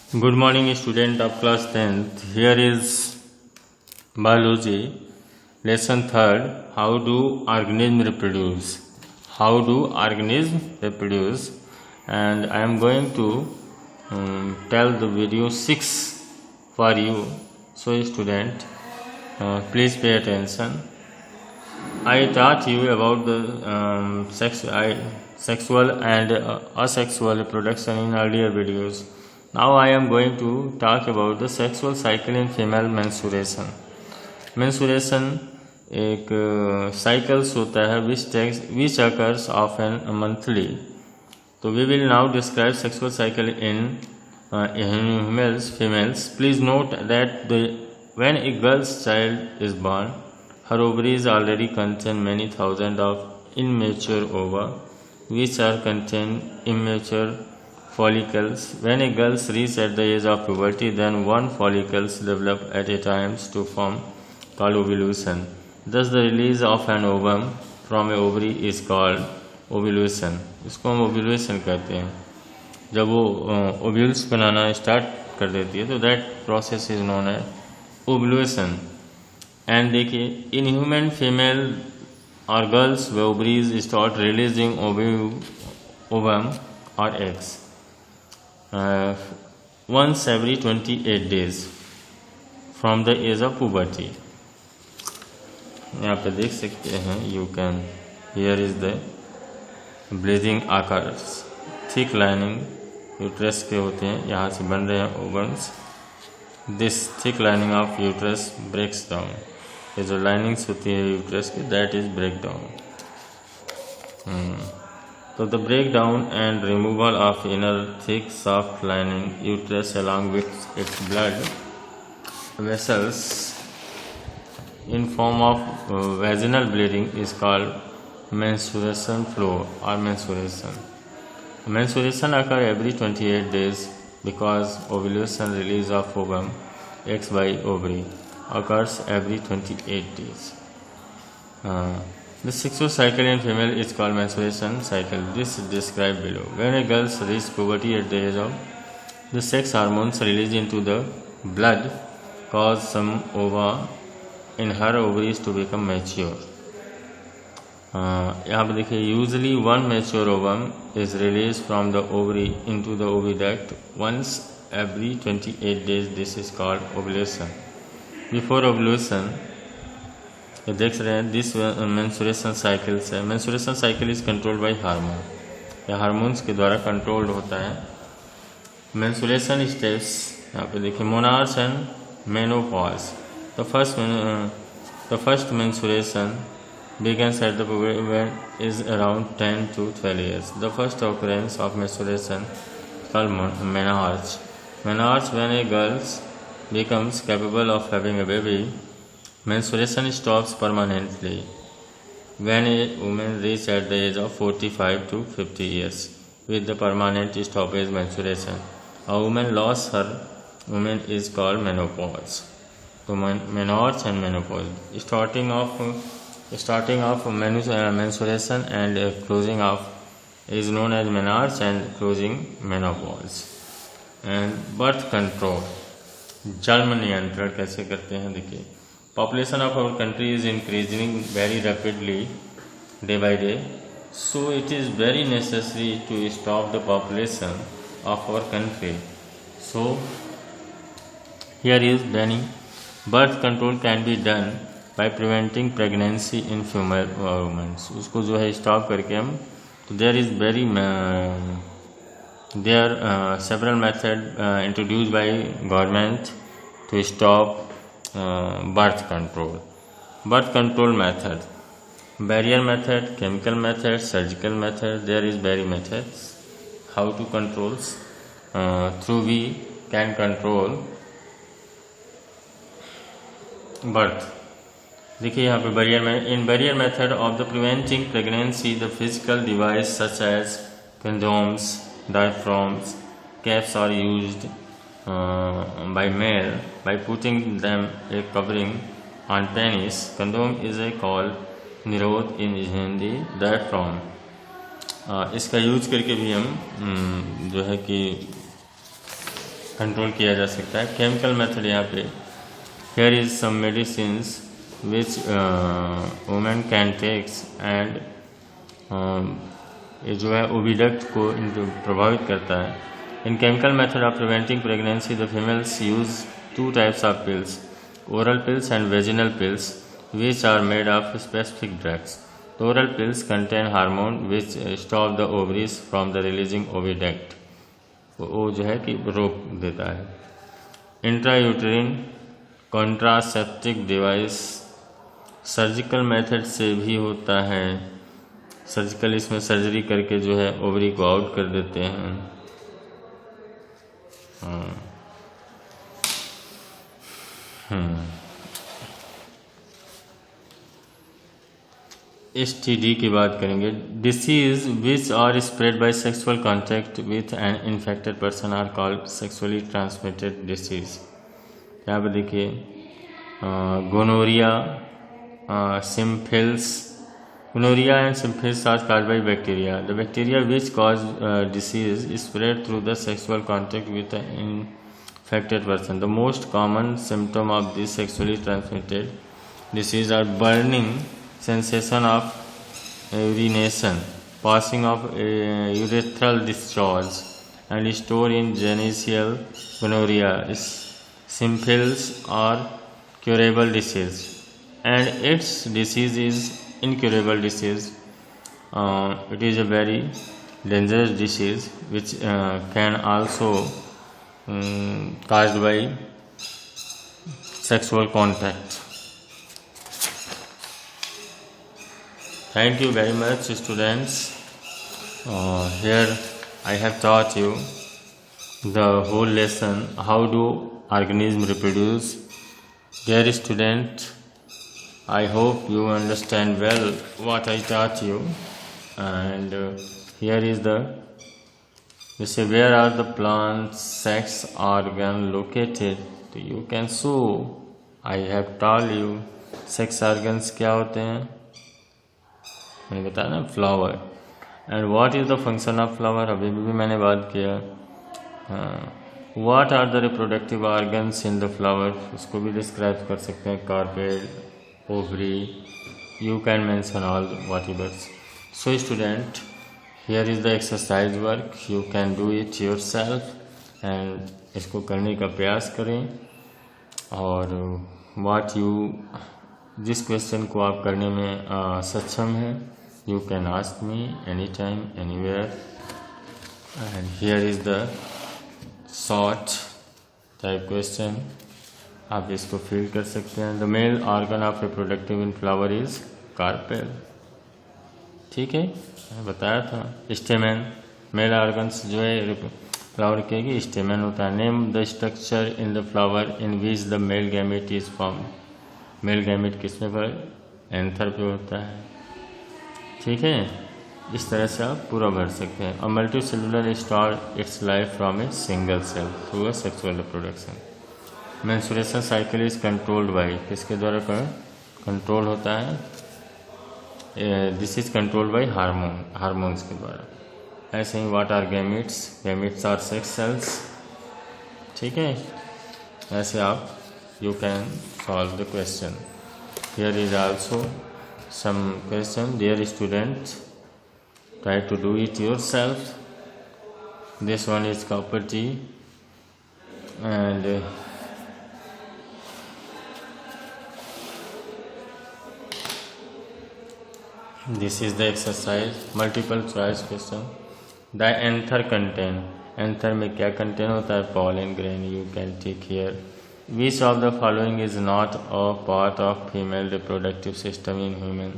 Good morning, student of class 10th. Here is biology, lesson 3rd. How do organisms reproduce? How do organisms reproduce? And I am going to tell the video 6 for you. So, student, please pay attention. I taught you about the sexual and asexual reproduction in earlier videos. Now I am going to talk about the sexual cycle in female menstruation. Menstruation एक cycles होता है which occurs often monthly. So we will now describe sexual cycle in females. Please note that when a girl's child is born, her ovaries already contain many thousands of immature ova, which are contain immature follicles. When a girl reaches at the age of puberty, then one follicles develop at a time to form called ovulation. Thus, the release of an ovum from an ovary is called ovulation. इसको हम ovulation कहते हैं. जब वो ovules बनाना start कर देती है तो that process is known as ovulation. And देखिए, in human female or girls, the ovaries start releasing ovum or eggs once every 28 days from the age of puberty. यहाँ पे देख सकते हैं, you can, here is the bleeding occurs. Thick lining uterus के होते हैं, यहाँ से बन रहे हैं ovums. This thick lining of uterus breaks down. ये जो लाइनिंग्स होती है यूट्रस की, that is breakdown. So the breakdown and removal of inner thick soft lining uterus along with its blood vessels in form of vaginal bleeding is called menstruation flow or menstruation. Menstruation occurs every 28 days because ovulation release of ovum X by ovary occurs every 28 days. The sexual cycle in female is called menstruation cycle. This is described below. When a girl reaches puberty at the age of, the sex hormones released into the blood cause some ova in her ovaries to become mature. यहाँ पे देखिए, usually one mature ovum is released from the ovary into the oviduct once every 28 days. This is called ovulation. Before ovulation, ये देख रहे हैं, this menstruation cycle है. Menstruation cycle is controlled bye hormone, या hormones के द्वारा controlled होता है. मेंस्ट्रुएशन स्टेप्स यहाँ पे देखिए, monarch and menopause. The first menstruation begins at the puberty when is around 10 to 12 years. The first occurrence of menstruation is called menarche. Menarche, when a girl becomes capable of having a baby. Menstruation stops permanently when a woman reaches at the age of 45 to 50 years. With the permanent stoppage menstruation, a woman lost her woman is called menopause. So menarche and menopause. Starting of menstruation and closing of is known as menarche and closing menopause. And birth control. जन्म नियंत्रण कैसे करते हैं, देखिए. Population of our country is increasing very rapidly day by day, so it is very necessary to stop the population of our country. So here is banning. Birth control can be done by preventing pregnancy in female women. उसको जो है stop करके हम, तो there is very there are several methods introduced by government to stop birth control. Birth control method: barrier method, chemical method, surgical method. There is very methods how to control. Through we can control birth. देखिए यहाँ पे barrier में, in barrier method of the preventing pregnancy, the physical device such as condoms, diaphragms, caps are used by male by putting them a covering on penis. Condom is a called निरोध in Hindi diaphragm. इसका use करके भी हम जो है कि control किया जा सकता है। केमिकल मेथड यहाँ पे, here is some medicines which women can takes and ये जो है ओविडक्ट को प्रभावित करता है। In chemical method of preventing pregnancy the females use 2 types of pills, oral pills and vaginal pills, which are made of specific drugs. The oral pills contain hormone which stop the ovaries from the releasing oviduct, वो जो है कि रोक देता है। Intrauterine contraceptive device surgical method से भी होता है। सर्जिकल इसमें सर्जरी करके जो है ओवरी को आउट कर देते हैं। STD की बात करेंगे। Disease which are spread by sexual contact with an infected person are called sexually transmitted disease. यहाँ पर देखिए gonorrhoea, syphilis. Gonorrhea and syphilis are caused by bacteria. The bacteria which cause disease is spread through the sexual contact with an infected person. The most common symptom of this sexually transmitted disease are burning sensation of urination, passing of urethral discharge, and store in genital gonorrhea. Syphilis are curable disease, and its disease is incurable disease. It is a very dangerous disease which can also caused by sexual contact. Thank you very much, students. Here I have taught you the whole lesson, how do organisms reproduce. Dear student, I hope you understand well what I taught you. And here is the, you say, where are the plant sex organ located? तो you can show. I have told you sex organs क्या होते हैं, मैंने बताया ना, flower. And what is the function of flower, अभी भी मैंने बात किया। What are the reproductive organs in the flower, उसको भी डिस्क्राइब कर सकते हैं। Carpel, ovary, you can mention all whatever. So student, here is the exercise work, you can do it yourself and इसको करने का प्रयास करें। और what you, जिस क्वेश्चन को आप करने में सक्षम हैं, you can ask me anytime anywhere। and here is the short type question, आप इसको फिल कर सकते हैं। The male organ of reproductive in flower is carpel. ठीक है, मैं बताया था। स्टेमन, मेल ऑर्गन्स जो है फ्लावर के स्टेमन होता है। Name the structure in the flower in which the male gamete is form. Male gamete किसमें पर, एंथर पे होता है। ठीक है, इस तरह से आप पूरा भर सकते हैं। A multicellular start its life from a single cell through asexual reproduction. Menstruation cycle is controlled by, किसके द्वारा कंट्रोल होता है, this is controlled by hormones के द्वारा। ऐसे ही what are gametes, gametes are sex cells. ठीक है, ऐसे आप you can solve the question. Here is also some question, dear student, try to do it yourself. This one is copper T and this is the exercise, multiple choice question. The anther contain, anther में क्या contain होता है, pollen grain. You can take here. Which of the following is not a part of female reproductive system in human?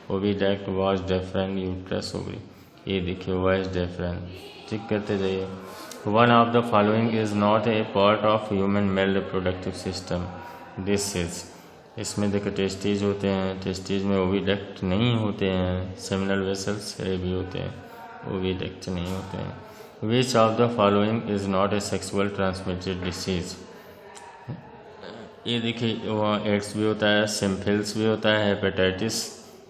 Oviduct, vas deferens, uterus, ovary. ये देखिए vas deferens, check करते जाइए। One of the following is not a part of human male reproductive system. This is, इसमें देखो testes होते हैं, testes में oviduct नहीं होते हैं। सेमिनल वेसल्स भी होते हैं, ओविडक्ट नहीं होते हैं। Which of the following is not a sexual transmitted disease. ये देखिए एड्स भी होता है, सिम्फिल्स भी होता है, हेपेटाइटिस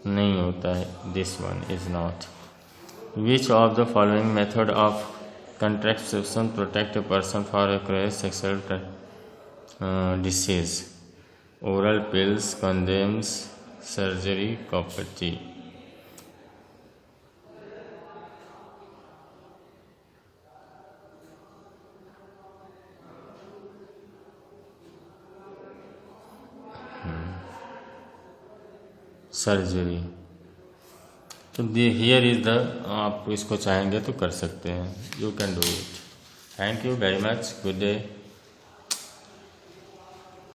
नहीं होता है। This one is not. Which of the following method of contraception protect a person for a chronic sexual disease. Oral pills, condoms, surgery, copper. Surgery. तो हियर इज़ द, आप इसको चाहेंगे तो कर सकते हैं, you can do it. Thank you very much, good day.